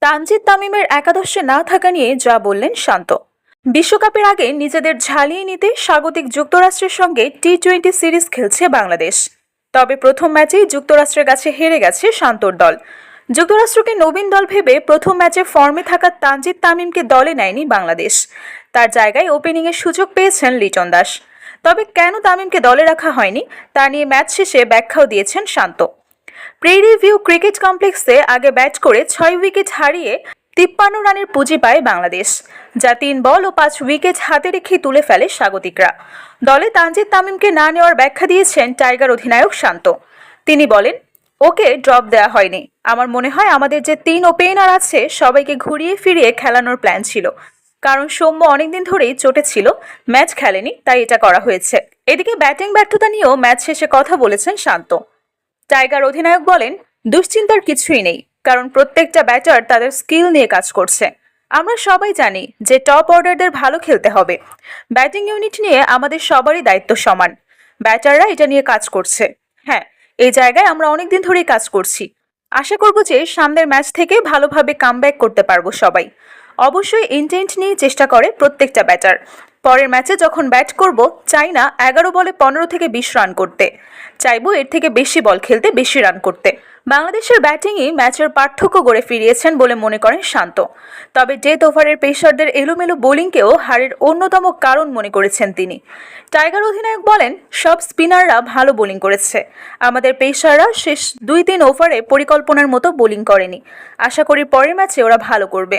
তানজিদ তামিমের একাদশে না থাকা নিয়ে যা বললেন শান্ত। বিশ্বকাপের আগে নিজেদের ঝালিয়ে নিতে স্বাগতিক যুক্তরাষ্ট্রের সঙ্গে টি-20 সিরিজ খেলছে বাংলাদেশ। তবে প্রথম ম্যাচেই যুক্তরাষ্ট্রের কাছে হেরে গেছে শান্তর দল। যুক্তরাষ্ট্রকে নবীন দল ভেবে প্রথম ম্যাচে ফর্মে থাকা তানজিদ তামিমকে দলে নেয়নি বাংলাদেশ। তার জায়গায় ওপেনিংয়ের সুযোগ পেয়েছেন লিটন দাস। তবে কেন তামিমকে দলে রাখা হয়নি তা নিয়ে ম্যাচ শেষে ব্যাখ্যাও দিয়েছেন শান্ত। প্রেরি ভিউ ক্রিকেট কমপ্লেক্সে আগে ব্যাট করে 6 উইকেট হারিয়ে 53 রানের পুঁজি পায় বাংলাদেশ, যা 3 বল ও 5 উইকেট হাতে রেখে তুলে ফেলে স্বাগতিকরা। দলে তানজিদ তামিমকে না নেওয়ার ব্যাখ্যা দিয়েছেন টাইগার অধিনায়ক শান্ত। তিনি বলেন, ওকে ড্রপ দেওয়া হয়নি। আমার মনে হয় আমাদের যে 3 ওপেনার আছে সবাইকে ঘুরিয়ে ফিরিয়ে খেলানোর প্ল্যান ছিল, কারণ সৌম্য অনেকদিন ধরেই চোটে ছিল, ম্যাচ খেলেনি, তাই এটা করা হয়েছে। এদিকে ব্যাটিং ব্যর্থতা নিয়েও ম্যাচ শেষে কথা বলেছেন শান্ত। টাইগার অধিনায়ক বলেন, দুশ্চিন্তার কিছুই নেই, কারণ প্রত্যেকটা ব্যাটার তাদের স্কিল নিয়ে কাজ করছে। আমরা সবাই জানি যে টপ অর্ডারদের ভালো খেলতে হবে। ব্যাটিং ইউনিট নিয়ে আমাদের সবারই দায়িত্ব সমান। ব্যাটাররা এটা নিয়ে কাজ করছে। হ্যাঁ, এই জায়গায় আমরা অনেকদিন ধরেই কাজ করছি। আশা করব যে সামনের ম্যাচ থেকে ভালোভাবে কামব্যাক করতে পারবো সবাই। অবশ্যই ইন্টেন্ট নিয়ে চেষ্টা করে প্রত্যেকটা ব্যাটার। পরের ম্যাচে যখন ব্যাট করব, চাই না 11 বলে 15 থেকে 20 রান করতে, চাইবো এর থেকে বেশি বল খেলতে, বেশি রান করতে। বাংলাদেশের ব্যাটিংই ম্যাচের পার্থক্য গড়ে ফিরিয়েছেন বলে মনে করেন শান্ত। তবে ডেথ ওভারের পেসারদের এলোমেলো বোলিংকেও হারের অন্যতম কারণ মনে করেছেন তিনি। টাইগার অধিনায়ক বলেন, সব স্পিনাররা ভালো বোলিং করেছে, আমাদের পেসাররা শেষ 2-3 ওভারে পরিকল্পনার মতো বোলিং করেনি। আশা করি পরের ম্যাচে ওরা ভালো করবে।